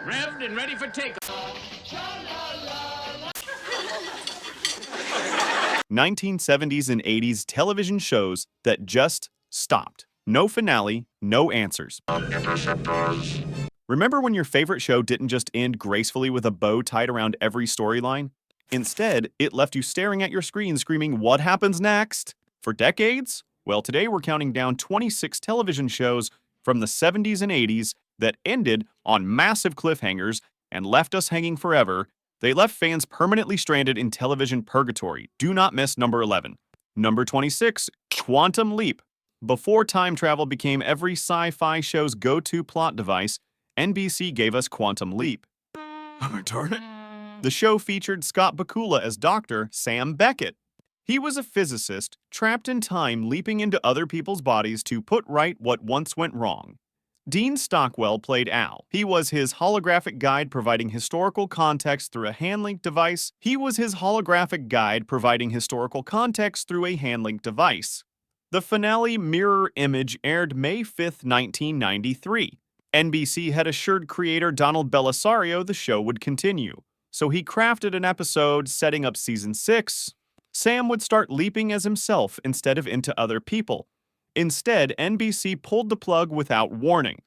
Revved and ready for takeoff. 1970s and 80s television shows that just stopped. No finale, no answers. Remember when your favorite show didn't just end gracefully with a bow tied around every storyline? Instead, it left you staring at your screen screaming, "What happens next?" For decades? Well, today we're counting down 26 television shows from the 70s and 80s that ended on massive cliffhangers and left us hanging forever. They left fans permanently stranded in television purgatory. Do not miss number 11. Number 26, Quantum Leap. Before time travel became every sci-fi show's go-to plot device, NBC gave us Quantum Leap. Darn it. The show featured Scott Bakula as Dr. Sam Beckett. He was a physicist trapped in time, leaping into other people's bodies to put right what once went wrong. Dean Stockwell played Al. He was his holographic guide providing historical context through a hand-linked device. The finale, Mirror Image, aired May 5, 1993. NBC had assured creator Donald Bellisario the show would continue, so he crafted an episode setting up season 6. Sam would start leaping as himself instead of into other people. Instead, NBC pulled the plug without warning.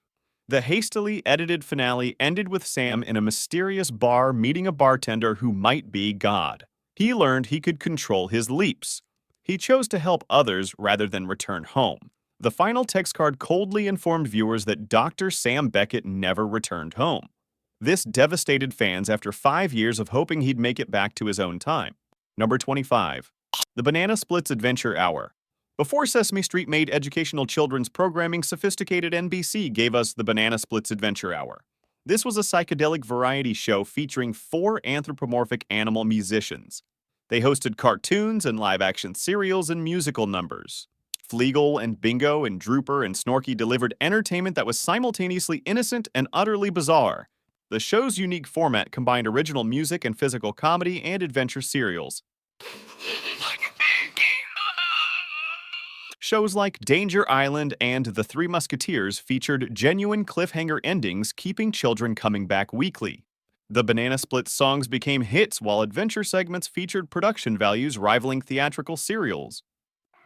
The hastily edited finale ended with Sam in a mysterious bar meeting a bartender who might be God. He learned he could control his leaps. He chose to help others rather than return home. The final text card coldly informed viewers that Dr. Sam Beckett never returned home. This devastated fans after 5 years of hoping he'd make it back to his own time. Number 25. The Banana Splits Adventure Hour. Before Sesame Street made educational children's programming, sophisticated NBC gave us the Banana Splits Adventure Hour. This was a psychedelic variety show featuring 4 anthropomorphic animal musicians. They hosted cartoons and live-action serials and musical numbers. Fleagle and Bingo and Drooper and Snorky delivered entertainment that was simultaneously innocent and utterly bizarre. The show's unique format combined original music and physical comedy and adventure serials. Shows like Danger Island and The Three Musketeers featured genuine cliffhanger endings, keeping children coming back weekly. The Banana Splits songs became hits, while adventure segments featured production values rivaling theatrical serials.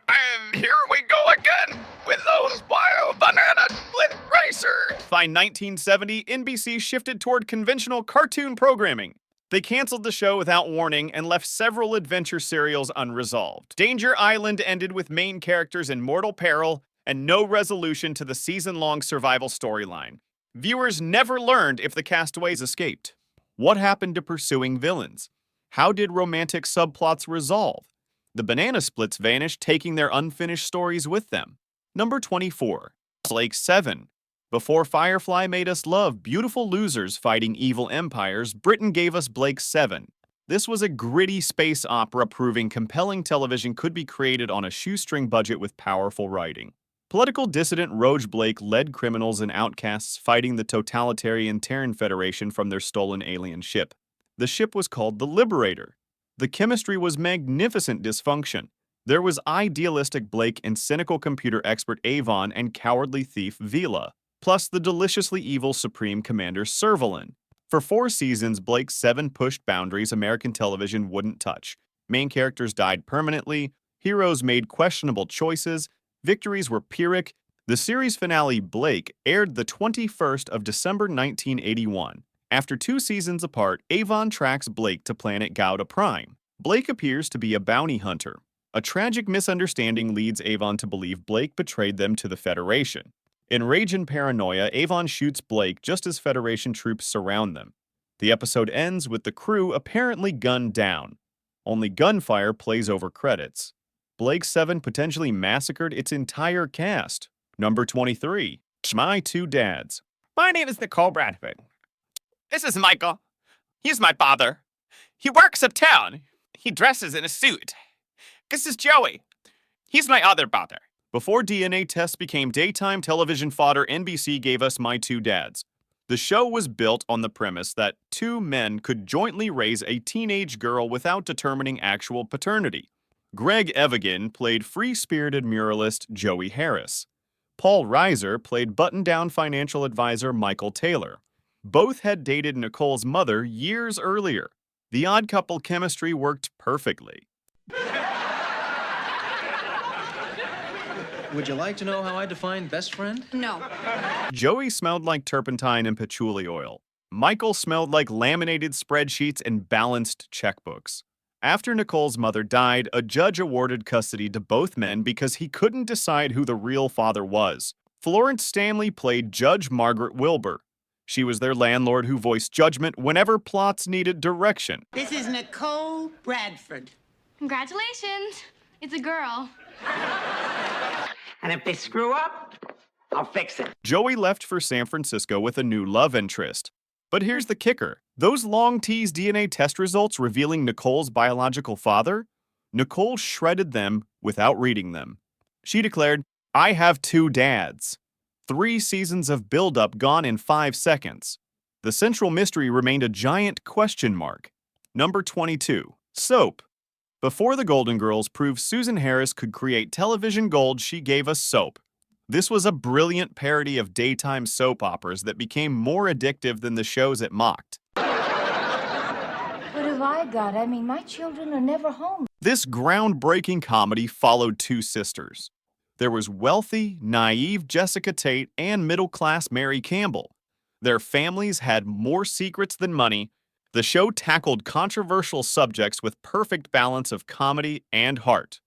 And here we go again with those wild banana split racers. By 1970, NBC shifted toward conventional cartoon programming. They canceled the show without warning and left several adventure serials unresolved. Danger Island ended with main characters in mortal peril and no resolution to the season-long survival storyline. Viewers never learned if the castaways escaped. What happened to pursuing villains? How did romantic subplots resolve? The Banana Splits vanished, taking their unfinished stories with them. Number 24. Blake 7. Before Firefly made us love beautiful losers fighting evil empires, Britain gave us Blake 7. This was a gritty space opera proving compelling television could be created on a shoestring budget with powerful writing. Political dissident Roge Blake led criminals and outcasts fighting the totalitarian Terran Federation from their stolen alien ship. The ship was called the Liberator. The chemistry was magnificent dysfunction. There was idealistic Blake and cynical computer expert Avon and cowardly thief Vila, plus the deliciously evil Supreme Commander Servalin. For 4 seasons, Blake 7 pushed boundaries American television wouldn't touch. Main characters died permanently, heroes made questionable choices, victories were Pyrrhic. The series finale, Blake, aired the 21st of December 1981. After 2 seasons apart, Avon tracks Blake to planet Gouda Prime. Blake appears to be a bounty hunter. A tragic misunderstanding leads Avon to believe Blake betrayed them to the Federation. In rage and paranoia, Avon shoots Blake just as Federation troops surround them. The episode ends with the crew apparently gunned down. Only gunfire plays over credits. Blake 7 potentially massacred its entire cast. Number 23. My Two Dads. My name is Nicole Bradford. This is Michael. He's my father. He works uptown. He dresses in a suit. This is Joey. He's my other father. Before DNA tests became daytime television fodder, NBC gave us My Two Dads. The show was built on the premise that 2 men could jointly raise a teenage girl without determining actual paternity. Greg Evigan played free-spirited muralist Joey Harris. Paul Reiser played button-down financial advisor Michael Taylor. Both had dated Nicole's mother years earlier. The odd couple chemistry worked perfectly. Would you like to know how I define best friend? No. Joey smelled like turpentine and patchouli oil. Michael smelled like laminated spreadsheets and balanced checkbooks. After Nicole's mother died, a judge awarded custody to both men because he couldn't decide who the real father was. Florence Stanley played Judge Margaret Wilbur. She was their landlord who voiced judgment whenever plots needed direction. This is Nicole Bradford. Congratulations. It's a girl. And if they screw up, I'll fix it. Joey left for San Francisco with a new love interest. But here's the kicker. Those long-teased DNA test results revealing Nicole's biological father, Nicole shredded them without reading them. She declared, "I have two dads." 3 seasons of build-up gone in 5 seconds. The central mystery remained a giant question mark. Number 22. Soap. Before the Golden Girls proved Susan Harris could create television gold, she gave us soap. This was a brilliant parody of daytime soap operas that became more addictive than the shows it mocked. What have I got? I mean, my children are never home. This groundbreaking comedy followed 2 sisters. There was wealthy, naive Jessica Tate and middle-class Mary Campbell. Their families had more secrets than money. The show tackled controversial subjects with perfect balance of comedy and heart.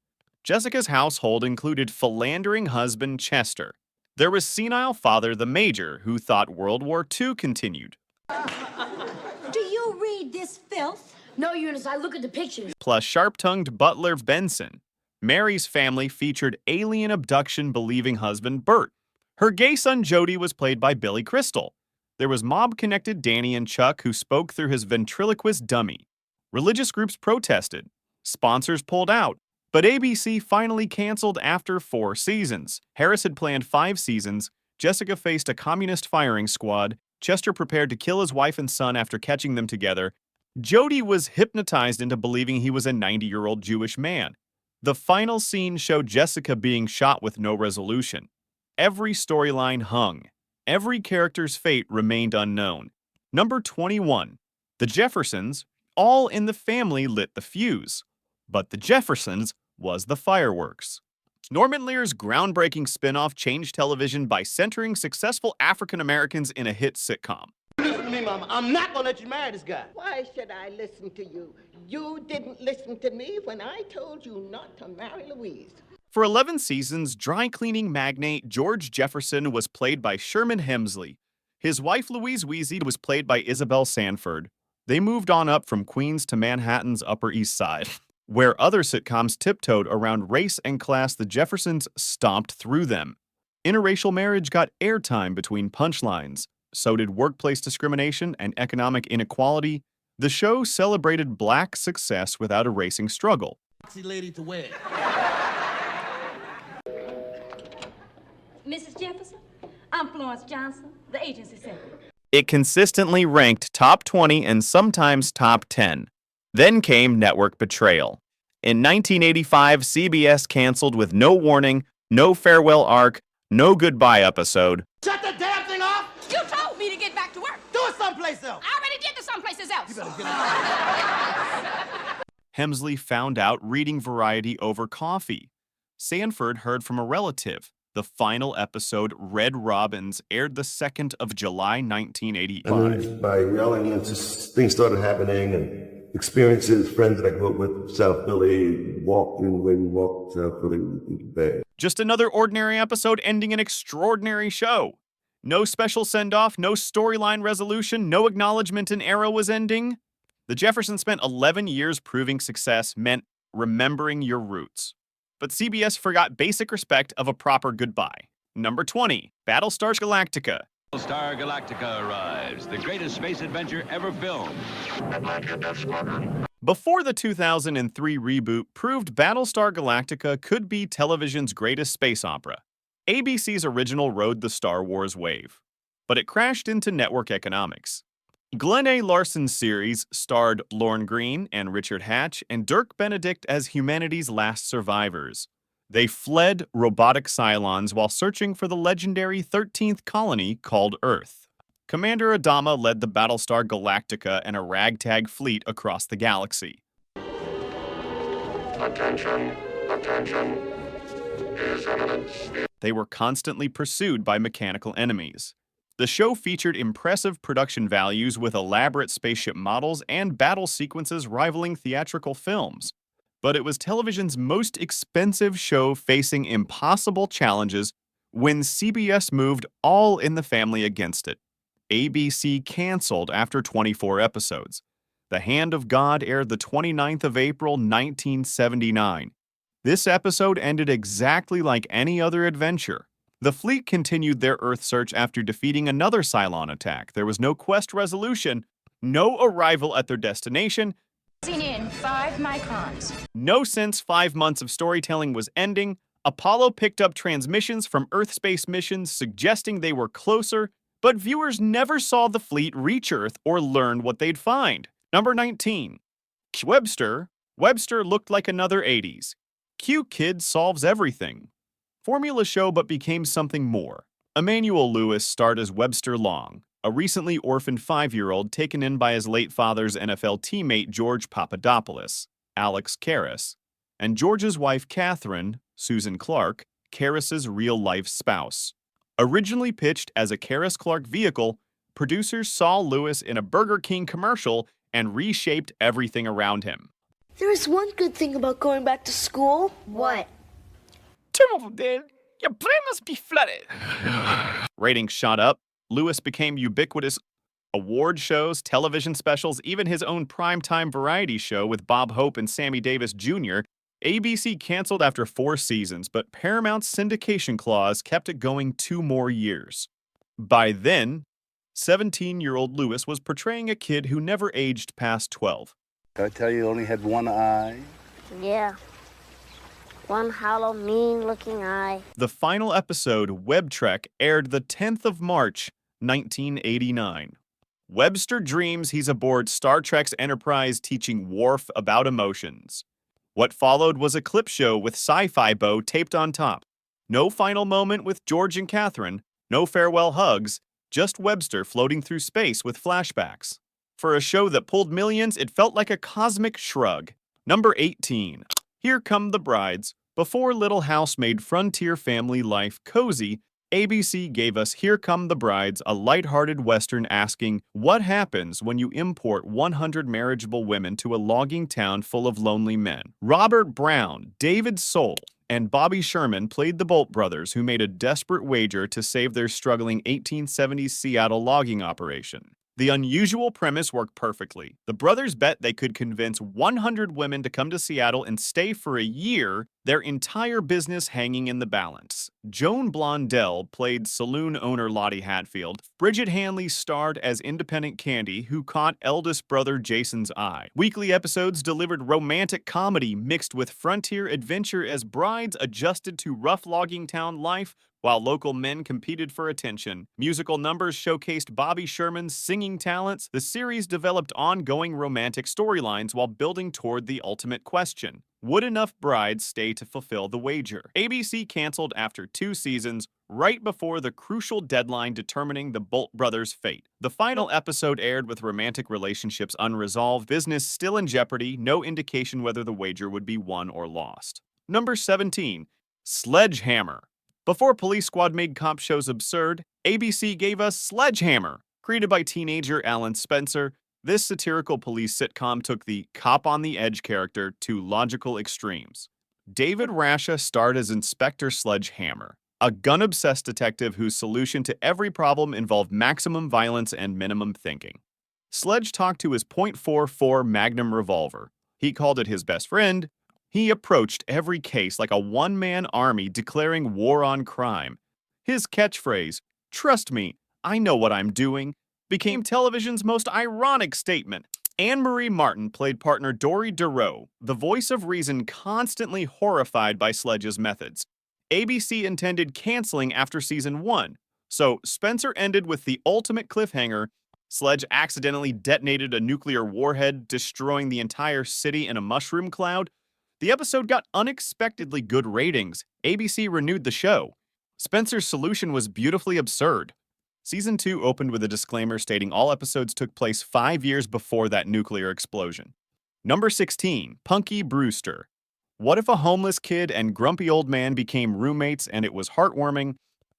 Jessica's household included philandering husband Chester. There was senile father the Major, who thought World War II continued. Do you read this filth? No, Eunice, I look at the pictures. Plus sharp-tongued butler Benson. Mary's family featured alien abduction-believing husband Bert. Her gay son Jody was played by Billy Crystal. There was mob-connected Danny and Chuck, who spoke through his ventriloquist dummy. Religious groups protested. Sponsors pulled out. But ABC finally canceled after 4 seasons. Harris had planned 5 seasons. Jessica faced a communist firing squad. Chester prepared to kill his wife and son after catching them together. Jody was hypnotized into believing he was a 90-year-old Jewish man. The final scene showed Jessica being shot with no resolution. Every storyline hung. Every character's fate remained unknown. Number 21. The Jeffersons, All in the Family lit the fuse. But The Jeffersons was the fireworks. Norman Lear's groundbreaking spin-off changed television by centering successful African Americans in a hit sitcom. Listen to me, Mama. I'm not gonna let you marry this guy. Why should I listen to you? You didn't listen to me when I told you not to marry Louise. For 11 seasons, dry cleaning magnate George Jefferson was played by Sherman Hemsley. His wife Louise Weezy was played by Isabel Sanford. They moved on up from Queens to Manhattan's Upper East Side. Where other sitcoms tiptoed around race and class, the Jeffersons stomped through them. Interracial marriage got airtime between punchlines. So did workplace discrimination and economic inequality. The show celebrated Black success without erasing struggle. Lady to wear. Mrs. Jefferson, I'm Florence Johnson, the agency secretary. It consistently ranked top 20 and sometimes top 10. Then came network betrayal. In 1985, CBS canceled with no warning, no farewell arc, no goodbye episode. Shut the damn thing off! You told me to get back to work. Do it someplace else! I already did to someplace else. You better get out. Hemsley found out reading Variety over coffee. Sanford heard from a relative. The final episode, Red Robins, aired the 2nd of July, 1985. And then by yelling, and just things started happening, and experiences, friends that I grew up with, South Philly, walked in the way we walked South Philly, it was bad. Just another ordinary episode ending an extraordinary show. No special send-off, no storyline resolution, no acknowledgement an era was ending. The Jeffersons spent 11 years proving success meant remembering your roots. But CBS forgot basic respect of a proper goodbye. Number 20, Battlestar Galactica. Battlestar Galactica arrives, the greatest space adventure ever filmed. Before the 2003 reboot proved Battlestar Galactica could be television's greatest space opera, ABC's original rode the Star Wars wave. But it crashed into network economics. Glenn A. Larson's series starred Lorne Greene and Richard Hatch and Dirk Benedict as humanity's last survivors. They fled robotic Cylons while searching for the legendary 13th colony called Earth. Commander Adama led the Battlestar Galactica and a ragtag fleet across the galaxy. Attention, attention. His Eminence. They were constantly pursued by mechanical enemies. The show featured impressive production values with elaborate spaceship models and battle sequences rivaling theatrical films. But it was television's most expensive show, facing impossible challenges when CBS moved All in the Family against it. ABC canceled after 24 episodes. The Hand of God aired the 29th of April, 1979. This episode ended exactly like any other adventure. The fleet continued their Earth search after defeating another Cylon attack. There was no quest resolution, no arrival at their destination. In 5 microns. No sense 5 months of storytelling was ending. Apollo picked up transmissions from Earth space missions suggesting they were closer, but viewers never saw the fleet reach Earth or learn what they'd find. Number 19. Webster. Webster looked like another 80s. Cute kid solves everything. Formula show, but became something more. Emmanuel Lewis starred as Webster Long, a recently orphaned 5-year-old taken in by his late father's NFL teammate George Papadopoulos, Alex Karras, and George's wife Catherine, Susan Clark, Karras's real-life spouse. Originally pitched as a Karras-Clark vehicle, producers saw Lewis in a Burger King commercial and reshaped everything around him. There is one good thing about going back to school. What? Terrible, Dad. Your brain must be flooded. Ratings shot up. Lewis became ubiquitous. Award shows, television specials, even his own primetime variety show with Bob Hope and Sammy Davis Jr. ABC canceled after 4 seasons, but Paramount's syndication clause kept it going 2 more years. By then, 17-year-old Lewis was portraying a kid who never aged past 12. I tell you, only had one eye. Yeah. One hollow, mean-looking eye. The final episode, Web Trek, aired the 10th of March, 1989. Webster dreams he's aboard Star Trek's Enterprise teaching Worf about emotions. What followed was a clip show with sci-fi bow taped on top. No final moment with George and Catherine, no farewell hugs, just Webster floating through space with flashbacks. For a show that pulled millions, it felt like a cosmic shrug. Number 18. Here Come the Brides. Before Little House made frontier family life cozy, ABC gave us Here Come the Brides, a lighthearted Western asking, what happens when you import 100 marriageable women to a logging town full of lonely men? Robert Brown, David Soul, and Bobby Sherman played the Bolt brothers who made a desperate wager to save their struggling 1870s Seattle logging operation. The unusual premise worked perfectly. The brothers bet they could convince 100 women to come to Seattle and stay for a year, their entire business hanging in the balance. Joan Blondell played saloon owner Lottie Hatfield. Bridget Hanley starred as independent Candy, who caught eldest brother Jason's eye. Weekly episodes delivered romantic comedy mixed with frontier adventure as brides adjusted to rough logging town life, while local men competed for attention. Musical numbers showcased Bobby Sherman's singing talents. The series developed ongoing romantic storylines while building toward the ultimate question: would enough brides stay to fulfill the wager? ABC canceled after 2 seasons, right before the crucial deadline determining the Bolt brothers' fate. The final episode aired with romantic relationships unresolved, business still in jeopardy, no indication whether the wager would be won or lost. Number 17. Sledgehammer. Before Police Squad made cop shows absurd, ABC gave us Sledgehammer. Created by teenager Alan Spencer, this satirical police sitcom took the cop-on-the-edge character to logical extremes. David Rasha starred as Inspector Sledgehammer, a gun-obsessed detective whose solution to every problem involved maximum violence and minimum thinking. Sledge talked to his .44 Magnum revolver. He called it his best friend. He approached every case like a one-man army declaring war on crime. His catchphrase, "Trust me, I know what I'm doing," became television's most ironic statement. Anne-Marie Martin played partner Dory DeRoe, the voice of reason constantly horrified by Sledge's methods. ABC intended canceling after season 1, so Spencer ended with the ultimate cliffhanger. Sledge accidentally detonated a nuclear warhead, destroying the entire city in a mushroom cloud. The episode got unexpectedly good ratings. ABC renewed the show. Spencer's solution was beautifully absurd. Season 2 opened with a disclaimer stating all episodes took place 5 years before that nuclear explosion. Number 16, Punky Brewster. What if a homeless kid and grumpy old man became roommates and it was heartwarming?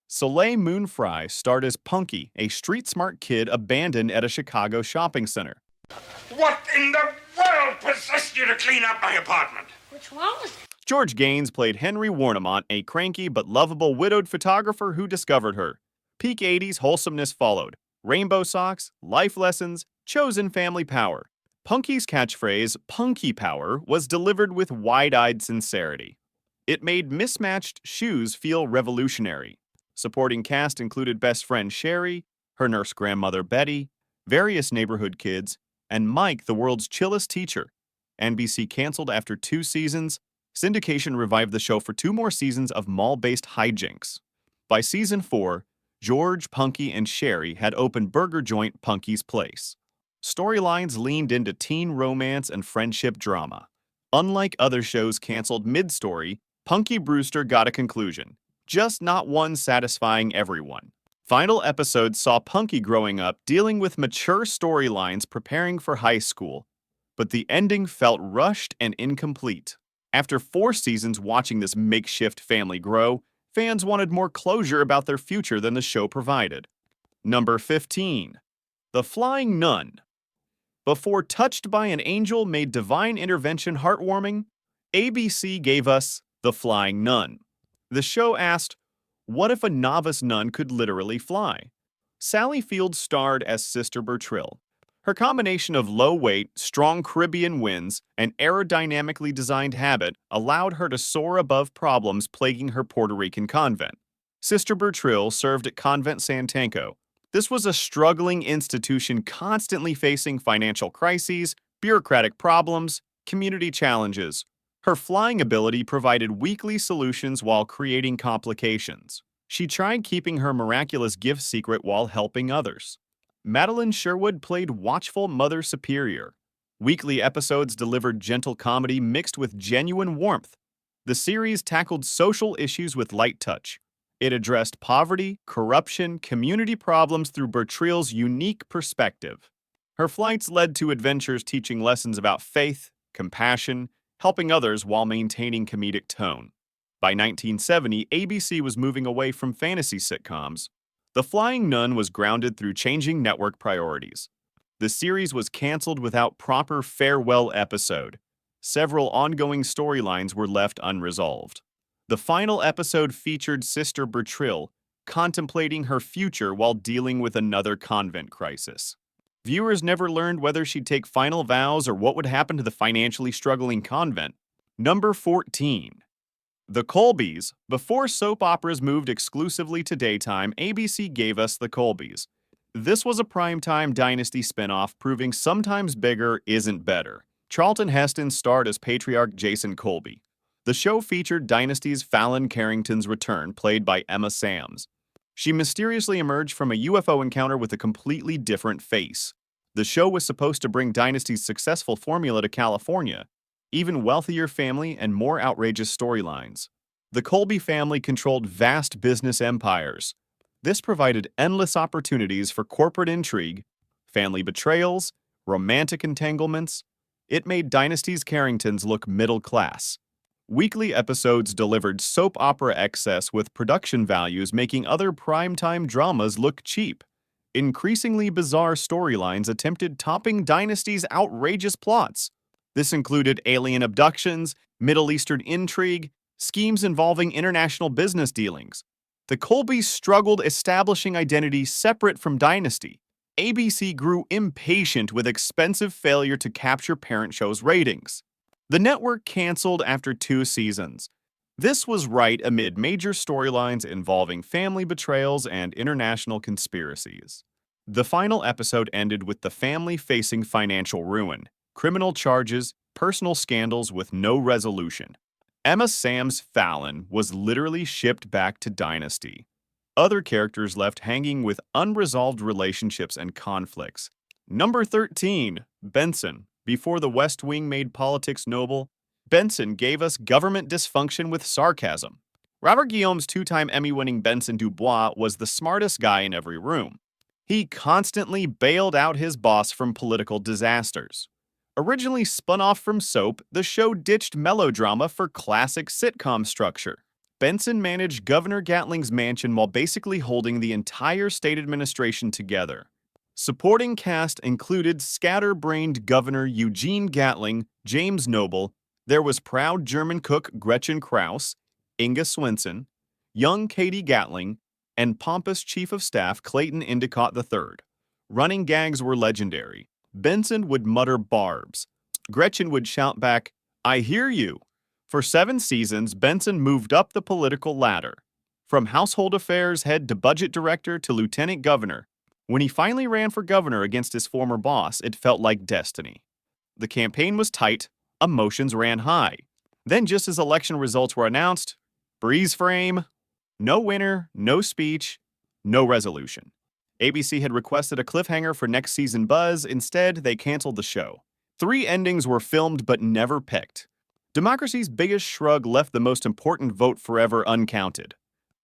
Soleil Moon Frye starred as Punky, a street-smart kid abandoned at a Chicago shopping center. What in the world possessed you to clean up my apartment? What's wrong with it? George Gaines played Henry Warnemont, a cranky but lovable widowed photographer who discovered her. Peak 80s wholesomeness followed. Rainbow socks, life lessons, chosen family power. Punky's catchphrase, Punky Power, was delivered with wide-eyed sincerity. It made mismatched shoes feel revolutionary. Supporting cast included best friend Sherry, her nurse grandmother Betty, various neighborhood kids, and Mike, the world's chillest teacher. NBC canceled after 2 seasons. Syndication revived the show for 2 more seasons of mall-based hijinks. By season 4, George, Punky, and Sherry had opened burger joint Punky's Place. Storylines leaned into teen romance and friendship drama. Unlike other shows canceled mid-story, Punky Brewster got a conclusion, just not one satisfying everyone. Final episodes saw Punky growing up, dealing with mature storylines, preparing for high school. But the ending felt rushed and incomplete. After 4 seasons watching this makeshift family grow, fans wanted more closure about their future than the show provided. Number 15. The Flying Nun. Before Touched by an Angel made divine intervention heartwarming, ABC gave us The Flying Nun. The show asked, what if a novice nun could literally fly? Sally Field starred as Sister Bertrill. Her combination of low weight, strong Caribbean winds, and aerodynamically designed habit allowed her to soar above problems plaguing her Puerto Rican convent. Sister Bertrill served at Convent Santanco. This was a struggling institution constantly facing financial crises, bureaucratic problems, community challenges. Her flying ability provided weekly solutions while creating complications. She tried keeping her miraculous gift secret while helping others. Madeline Sherwood played watchful Mother Superior. Weekly episodes delivered gentle comedy mixed with genuine warmth. The series tackled social issues with light touch. It addressed poverty, corruption, community problems through Bertrill's unique perspective. Her flights led to adventures teaching lessons about faith, compassion, helping others while maintaining comedic tone. By 1970, ABC was moving away from fantasy sitcoms. The Flying Nun was grounded through changing network priorities. The series was canceled without proper farewell episode. Several ongoing storylines were left unresolved. The final episode featured Sister Bertrill contemplating her future while dealing with another convent crisis. Viewers never learned whether she'd take final vows or what would happen to the financially struggling convent. Number 14. The Colbys. Before soap operas moved exclusively to daytime, ABC gave us The Colbys. This was a primetime Dynasty spinoff proving sometimes bigger isn't better. Charlton Heston starred as patriarch Jason Colby. The show featured Dynasty's Fallon Carrington's return, played by Emma Samms. She mysteriously emerged from a UFO encounter with a completely different face. The show was supposed to bring Dynasty's successful formula to California, even wealthier family and more outrageous storylines. The Colby family controlled vast business empires. This provided endless opportunities for corporate intrigue, family betrayals, romantic entanglements. It made Dynasty's Carringtons look middle class. Weekly episodes delivered soap opera excess with production values making other primetime dramas look cheap. Increasingly bizarre storylines attempted topping Dynasty's outrageous plots. This included alien abductions, Middle Eastern intrigue, schemes involving international business dealings. The Colbys struggled establishing identity separate from Dynasty. ABC grew impatient with expensive failure to capture parent show's ratings. The network canceled after 2 seasons. This was right amid major storylines involving family betrayals and international conspiracies. The final episode ended with the family facing financial ruin, criminal charges, personal scandals with no resolution. Emma Samms Fallon was literally shipped back to Dynasty. Other characters left hanging with unresolved relationships and conflicts. Number 13, Benson. Before the West Wing made politics noble, Benson gave us government dysfunction with sarcasm. Robert Guillaume's two-time Emmy-winning Benson Dubois was the smartest guy in every room. He constantly bailed out his boss from political disasters. Originally spun off from soap, the show ditched melodrama for classic sitcom structure. Benson managed Governor Gatling's mansion while basically holding the entire state administration together. Supporting cast included scatterbrained Governor Eugene Gatling, James Noble, there was proud German cook Gretchen Krauss, Inga Swenson, young Katie Gatling, and pompous Chief of Staff Clayton Endicott III. Running gags were legendary. Benson would mutter barbs. Gretchen would shout back, "I hear you." For 7 seasons, Benson moved up the political ladder. From household affairs head to budget director to lieutenant governor. When he finally ran for governor against his former boss, it felt like destiny. The campaign was tight, emotions ran high. Then just as election results were announced, freeze frame, no winner, no speech, no resolution. ABC had requested a cliffhanger for next season buzz. Instead, they canceled the show. 3 endings were filmed but never picked. Democracy's biggest shrug left the most important vote forever uncounted.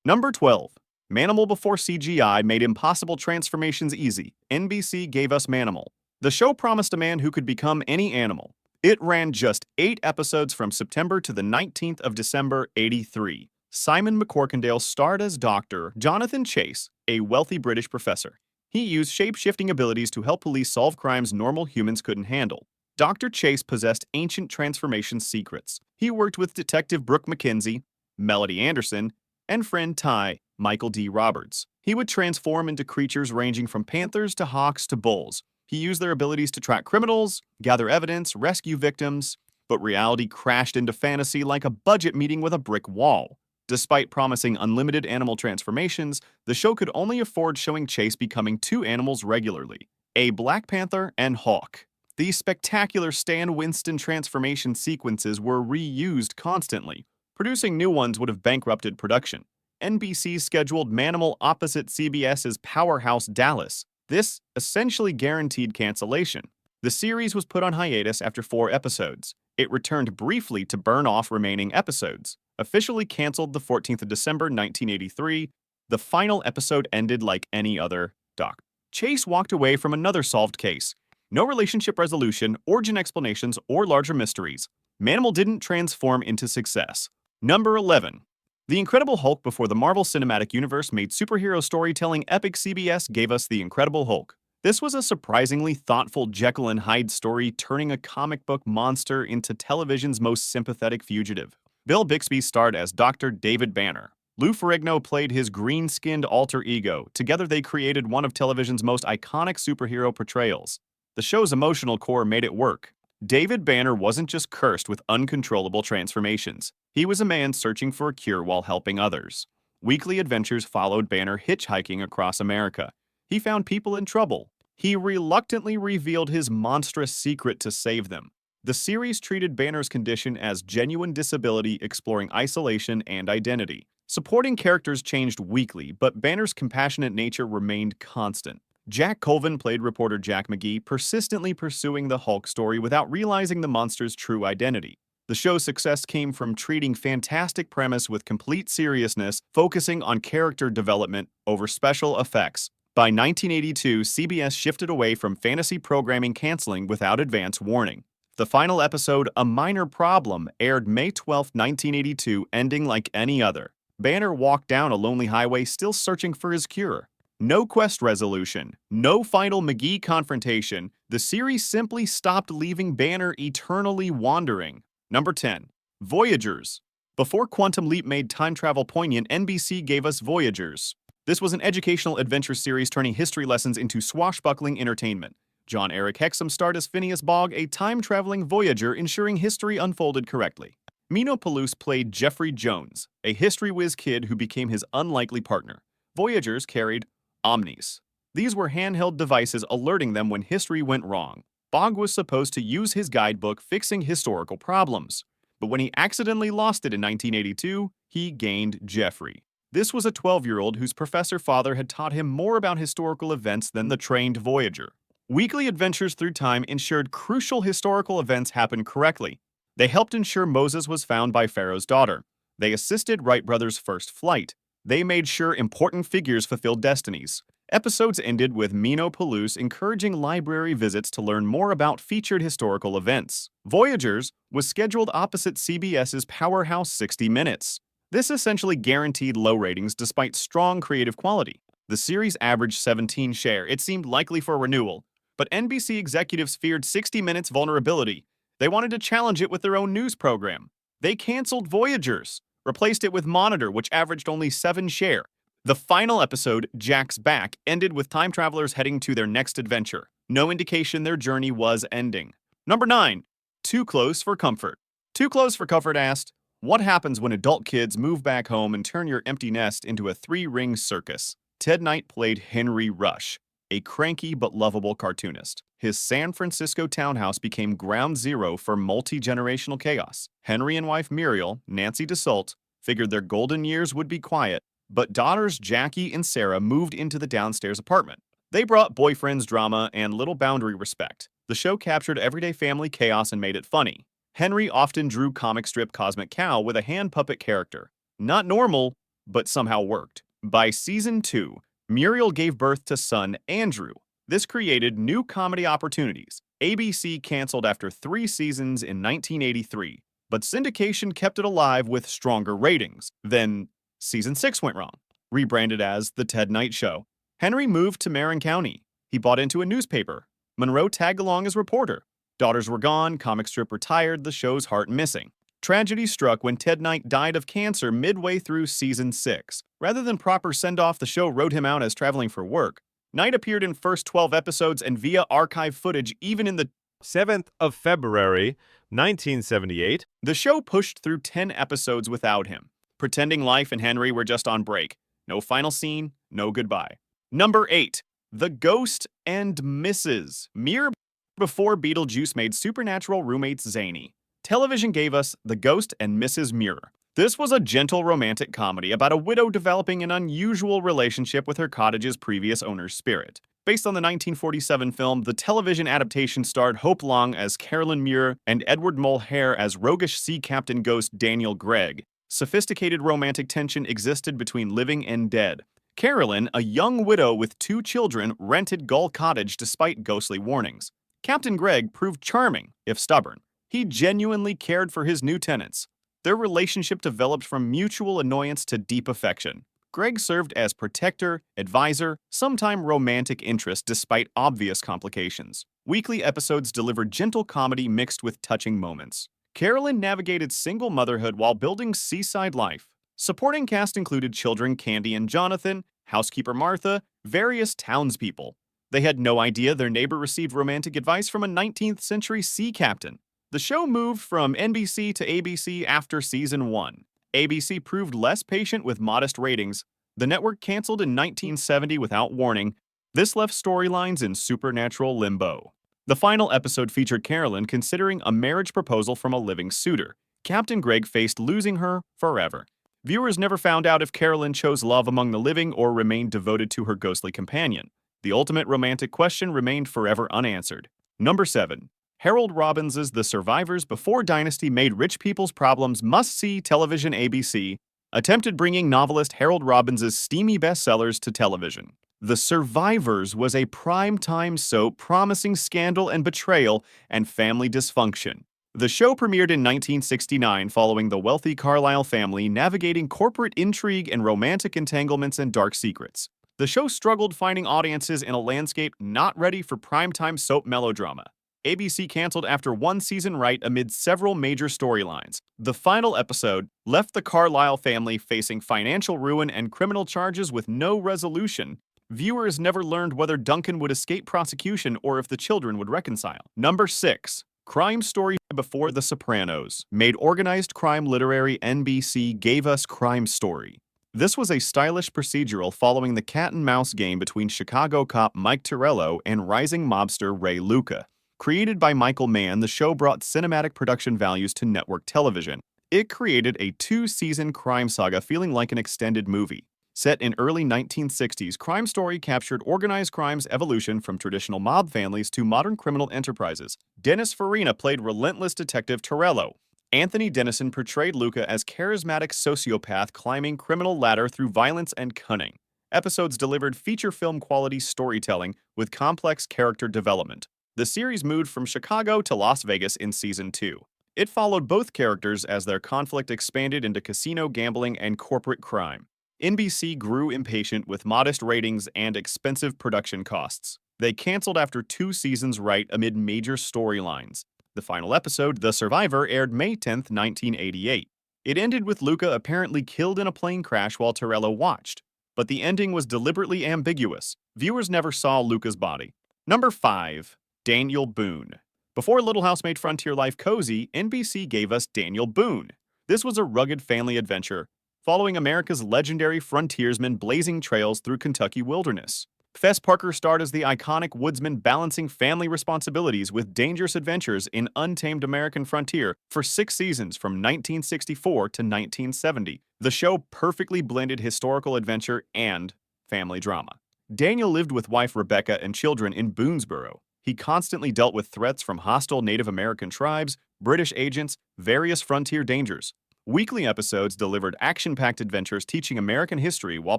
Number 12. Manimal before CGI made impossible transformations easy. NBC gave us Manimal. The show promised a man who could become any animal. It ran just 8 episodes from September to the 19th of December, '83. Simon McCorkindale starred as Dr. Jonathan Chase, a wealthy British professor. He used shape-shifting abilities to help police solve crimes normal humans couldn't handle. Dr. Chase possessed ancient transformation secrets. He worked with Detective Brooke McKenzie, Melody Anderson, and friend Ty, Michael D. Roberts. He would transform into creatures ranging from panthers to hawks to bulls. He used their abilities to track criminals, gather evidence, rescue victims, but reality crashed into fantasy like a budget meeting with a brick wall. Despite promising unlimited animal transformations, the show could only afford showing Chase becoming 2 animals regularly, a Black Panther and Hawk. These spectacular Stan Winston transformation sequences were reused constantly. Producing new ones would have bankrupted production. NBC scheduled Manimal opposite CBS's powerhouse Dallas. This essentially guaranteed cancellation. The series was put on hiatus after 4 episodes. It returned briefly to burn off remaining episodes. Officially canceled the 14th of December, 1983, the final episode ended like any other doc. Chase walked away from another solved case. No relationship resolution, origin explanations, or larger mysteries. Manimal didn't transform into success. Number 11. The Incredible Hulk before the Marvel Cinematic Universe made superhero storytelling epic. CBS gave us The Incredible Hulk. This was a surprisingly thoughtful Jekyll and Hyde story turning a comic book monster into television's most sympathetic fugitive. Bill Bixby starred as Dr. David Banner. Lou Ferrigno played his green-skinned alter ego. Together they created one of television's most iconic superhero portrayals. The show's emotional core made it work. David Banner wasn't just cursed with uncontrollable transformations. He was a man searching for a cure while helping others. Weekly adventures followed Banner hitchhiking across America. He found people in trouble. He reluctantly revealed his monstrous secret to save them. The series treated Banner's condition as genuine disability, exploring isolation and identity. Supporting characters changed weekly, but Banner's compassionate nature remained constant. Jack Colvin played reporter Jack McGee, persistently pursuing the Hulk story without realizing the monster's true identity. The show's success came from treating fantastic premise with complete seriousness, focusing on character development over special effects. By 1982, CBS shifted away from fantasy programming, canceling without advance warning. The final episode, A Minor Problem, aired May 12, 1982, ending like any other. Banner walked down a lonely highway still searching for his cure. No quest resolution, no final McGee confrontation. The series simply stopped, leaving Banner eternally wandering. Number 10. Voyagers. Before Quantum Leap made time travel poignant, NBC gave us Voyagers. This was an educational adventure series turning history lessons into swashbuckling entertainment. John Eric Hexum starred as Phineas Bogg, a time-traveling voyager ensuring history unfolded correctly. Mino Palouse played Jeffrey Jones, a history whiz kid who became his unlikely partner. Voyagers carried Omnis. These were handheld devices alerting them when history went wrong. Bogg was supposed to use his guidebook fixing historical problems. But when he accidentally lost it in 1982, he gained Jeffrey. This was a 12-year-old whose professor father had taught him more about historical events than the trained voyager. Weekly adventures through time ensured crucial historical events happened correctly. They helped ensure Moses was found by Pharaoh's daughter. They assisted Wright brothers' first flight. They made sure important figures fulfilled destinies. Episodes ended with Mino Palouse encouraging library visits to learn more about featured historical events. Voyagers was scheduled opposite CBS's powerhouse 60 Minutes. This essentially guaranteed low ratings despite strong creative quality. The series averaged 17 share. It seemed likely for renewal, but NBC executives feared 60 Minutes' vulnerability. They wanted to challenge it with their own news program. They canceled Voyagers, replaced it with Monitor, which averaged only 7 share. The final episode, Jack's Back, ended with time travelers heading to their next adventure. No indication their journey was ending. Number 9. Too Close for Comfort. Too Close for Comfort asked, what happens when adult kids move back home and turn your empty nest into a 3-ring circus? Ted Knight played Henry Rush, a cranky but lovable cartoonist. His San Francisco townhouse became ground zero for multi-generational chaos. Henry and wife Muriel, Nancy DeSault, figured their golden years would be quiet, but daughters Jackie and Sarah moved into the downstairs apartment. They brought boyfriends drama and little boundary respect. The show captured everyday family chaos and made it funny. Henry often drew comic strip Cosmic Cow with a hand puppet character. Not normal, but somehow worked. By season 2, Muriel gave birth to son Andrew. This created new comedy opportunities. ABC canceled after 3 seasons in 1983, but syndication kept it alive with stronger ratings. Then season 6 went wrong. Rebranded as The Ted Knight Show, Henry moved to Marin County. He bought into a newspaper. Monroe tagged along as reporter. Daughters were gone, comic strip retired, the show's heart missing. Tragedy struck when Ted Knight died of cancer midway through season 6. Rather than proper send-off, the show wrote him out as traveling for work. Knight appeared in first 12 episodes and via archive footage even in the 7th of February, 1978. The show pushed through 10 episodes without him, pretending life and Henry were just on break. No final scene, no goodbye. Number 8. The Ghost and Mrs. Mere before Beetlejuice made supernatural roommates zany. Television gave us The Ghost and Mrs. Muir. This was a gentle romantic comedy about a widow developing an unusual relationship with her cottage's previous owner's spirit. Based on the 1947 film, the television adaptation starred Hope Long as Carolyn Muir and Edward Mulhare as roguish sea captain ghost Daniel Gregg. Sophisticated romantic tension existed between living and dead. Carolyn, a young widow with 2 children, rented Gull Cottage despite ghostly warnings. Captain Gregg proved charming, if stubborn. He genuinely cared for his new tenants. Their relationship developed from mutual annoyance to deep affection. Gregg served as protector, advisor, sometime romantic interest despite obvious complications. Weekly episodes delivered gentle comedy mixed with touching moments. Carolyn navigated single motherhood while building seaside life. Supporting cast included children Candy and Jonathan, housekeeper Martha, various townspeople. They had no idea their neighbor received romantic advice from a 19th century sea captain. The show moved from NBC to ABC after season 1. ABC proved less patient with modest ratings. The network canceled in 1970 without warning. This left storylines in supernatural limbo. The final episode featured Carolyn considering a marriage proposal from a living suitor. Captain Gregg faced losing her forever. Viewers never found out if Carolyn chose love among the living or remained devoted to her ghostly companion. The ultimate romantic question remained forever unanswered. Number 7. Harold Robbins' The Survivors Before Dynasty made rich people's problems must-see television. ABC attempted bringing novelist Harold Robbins' steamy bestsellers to television. The Survivors was a prime-time soap promising scandal and betrayal and family dysfunction. The show premiered in 1969 following the wealthy Carlisle family navigating corporate intrigue and romantic entanglements and dark secrets. The show struggled finding audiences in a landscape not ready for primetime soap melodrama. ABC canceled after 1 season right amid several major storylines. The final episode left the Carlisle family facing financial ruin and criminal charges with no resolution. Viewers never learned whether Duncan would escape prosecution or if the children would reconcile. Number 6. Crime Story Before The Sopranos made organized crime literary. NBC gave us Crime Story. This was a stylish procedural following the cat-and-mouse game between Chicago cop Mike Torello and rising mobster Ray Luca. Created by Michael Mann, the show brought cinematic production values to network television. It created a 2-season crime saga feeling like an extended movie. Set in early 1960s, Crime Story captured organized crime's evolution from traditional mob families to modern criminal enterprises. Dennis Farina played relentless detective Torello. Anthony Dennison portrayed Luca as charismatic sociopath climbing criminal ladder through violence and cunning. Episodes delivered feature film quality storytelling with complex character development. The series moved from Chicago to Las Vegas in Season 2. It followed both characters as their conflict expanded into casino gambling and corporate crime. NBC grew impatient with modest ratings and expensive production costs. They canceled after 2 seasons right amid major storylines. The final episode, The Survivor, aired May 10, 1988. It ended with Luca apparently killed in a plane crash while Torello watched. But the ending was deliberately ambiguous. Viewers never saw Luca's body. Number 5. Daniel Boone. Before Little House made frontier life cozy, NBC gave us Daniel Boone. This was a rugged family adventure, following America's legendary frontiersman blazing trails through Kentucky wilderness. Fess Parker starred as the iconic woodsman balancing family responsibilities with dangerous adventures in untamed American frontier for 6 seasons from 1964 to 1970. The show perfectly blended historical adventure and family drama. Daniel lived with wife Rebecca and children in Boonesboro. He constantly dealt with threats from hostile Native American tribes, British agents, various frontier dangers. Weekly episodes delivered action-packed adventures teaching American history while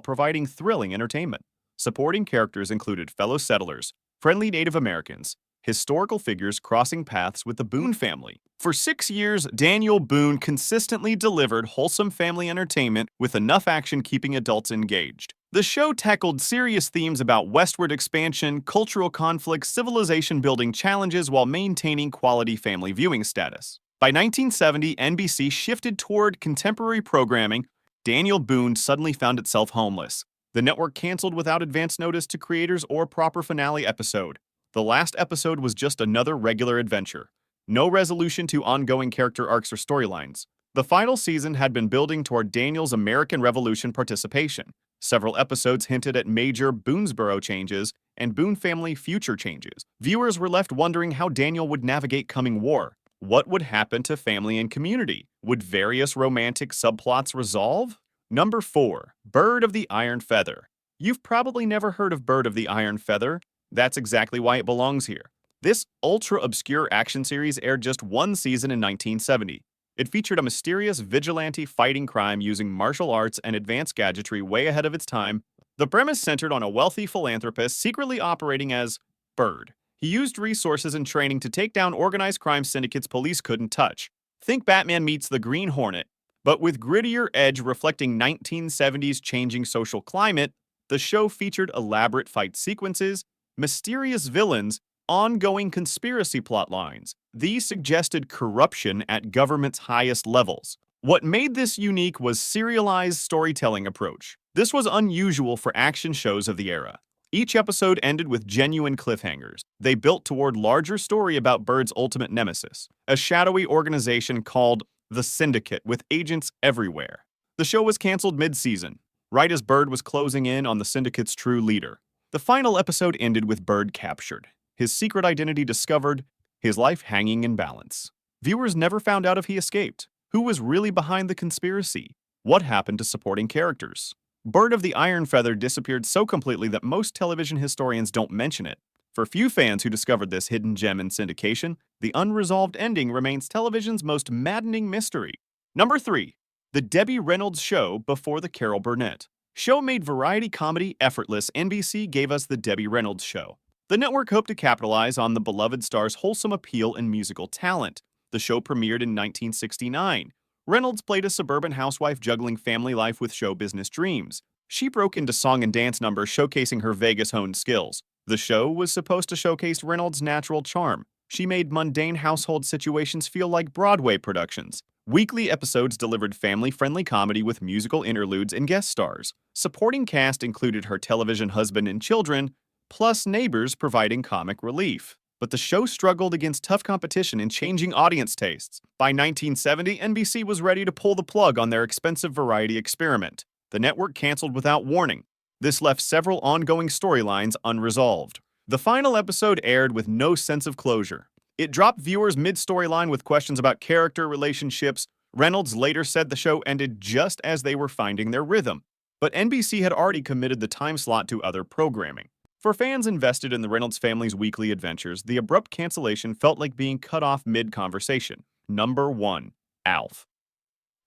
providing thrilling entertainment. Supporting characters included fellow settlers, friendly Native Americans, historical figures crossing paths with the Boone family. For 6 years, Daniel Boone consistently delivered wholesome family entertainment with enough action keeping adults engaged. The show tackled serious themes about westward expansion, cultural conflicts, civilization-building challenges while maintaining quality family viewing status. By 1970, NBC shifted toward contemporary programming. Daniel Boone suddenly found itself homeless. The network canceled without advance notice to creators or proper finale episode. The last episode was just another regular adventure. No resolution to ongoing character arcs or storylines. The final season had been building toward Daniel's American Revolution participation. Several episodes hinted at major Boonesboro changes and Boone family future changes. Viewers were left wondering how Daniel would navigate coming war. What would happen to family and community? Would various romantic subplots resolve? Number 4. Bird of the Iron Feather. You've probably never heard of Bird of the Iron Feather. That's exactly why it belongs here. This ultra-obscure action series aired just 1 season in 1970. It featured a mysterious vigilante fighting crime using martial arts and advanced gadgetry way ahead of its time. The premise centered on a wealthy philanthropist secretly operating as Bird. He used resources and training to take down organized crime syndicates police couldn't touch. Think Batman meets the Green Hornet. But with grittier edge reflecting 1970s changing social climate, the show featured elaborate fight sequences, mysterious villains, ongoing conspiracy plot lines. These suggested corruption at government's highest levels. What made this unique was serialized storytelling approach. This was unusual for action shows of the era. Each episode ended with genuine cliffhangers. They built toward larger story about Bird's ultimate nemesis, a shadowy organization called The Syndicate with agents everywhere. The show was canceled mid-season, right as Bird was closing in on the Syndicate's true leader. The final episode ended with Bird captured, his secret identity discovered, his life hanging in balance. Viewers never found out if he escaped. Who was really behind the conspiracy? What happened to supporting characters? Bird of the Iron Feather disappeared so completely that most television historians don't mention it. For few fans who discovered this hidden gem in syndication, the unresolved ending remains television's most maddening mystery. Number 3. The Debbie Reynolds Show before the Carol Burnett. Show made variety comedy effortless. NBC gave us The Debbie Reynolds Show. The network hoped to capitalize on the beloved star's wholesome appeal and musical talent. The show premiered in 1969. Reynolds played a suburban housewife juggling family life with show business dreams. She broke into song and dance numbers showcasing her Vegas-honed skills. The show was supposed to showcase Reynolds' natural charm. She made mundane household situations feel like Broadway productions. Weekly episodes delivered family-friendly comedy with musical interludes and guest stars. Supporting cast included her television husband and children, plus neighbors providing comic relief. But the show struggled against tough competition and changing audience tastes. By 1970, NBC was ready to pull the plug on their expensive variety experiment. The network canceled without warning. This left several ongoing storylines unresolved. The final episode aired with no sense of closure. It dropped viewers mid-storyline with questions about character relationships. Reynolds later said the show ended just as they were finding their rhythm. But NBC had already committed the time slot to other programming. For fans invested in the Reynolds family's weekly adventures, the abrupt cancellation felt like being cut off mid-conversation. Number 1. Alf.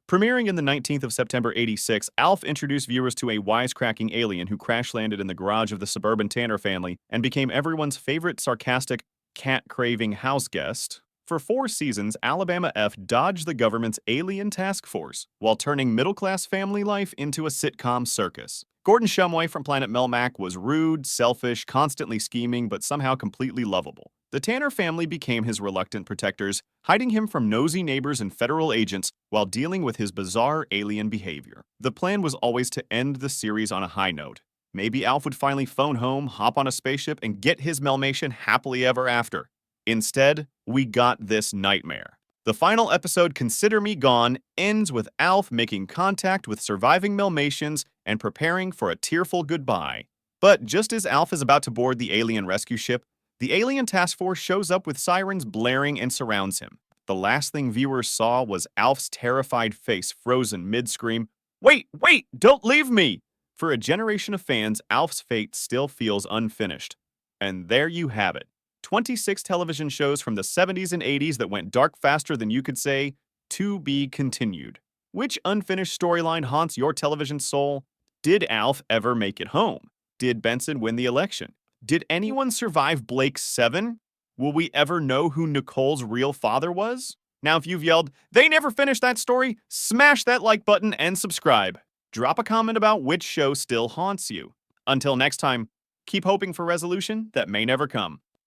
Premiering in the 19th of September 86, Alf introduced viewers to a wisecracking alien who crash-landed in the garage of the suburban Tanner family and became everyone's favorite sarcastic, cat-craving house guest. For 4 seasons, Alabama F dodged the government's alien task force while turning middle-class family life into a sitcom circus. Gordon Shumway from Planet Melmac was rude, selfish, constantly scheming, but somehow completely lovable. The Tanner family became his reluctant protectors, hiding him from nosy neighbors and federal agents while dealing with his bizarre alien behavior. The plan was always to end the series on a high note. Maybe Alf would finally phone home, hop on a spaceship, and get his Melmation happily ever after. Instead, we got this nightmare. The final episode, Consider Me Gone, ends with Alf making contact with surviving Melmatians and preparing for a tearful goodbye. But just as Alf is about to board the alien rescue ship, the alien task force shows up with sirens blaring and surrounds him. The last thing viewers saw was Alf's terrified face frozen mid-scream, "Wait, wait, don't leave me!" For a generation of fans, Alf's fate still feels unfinished. And there you have it. 26 television shows from the 70s and 80s that went dark faster than you could say, to be continued. Which unfinished storyline haunts your television soul? Did Alf ever make it home? Did Benson win the election? Did anyone survive Blake's 7? Will we ever know who Nicole's real father was? Now, if you've yelled, "They never finished that story," smash that like button and subscribe. Drop a comment about which show still haunts you. Until next time, keep hoping for resolution that may never come.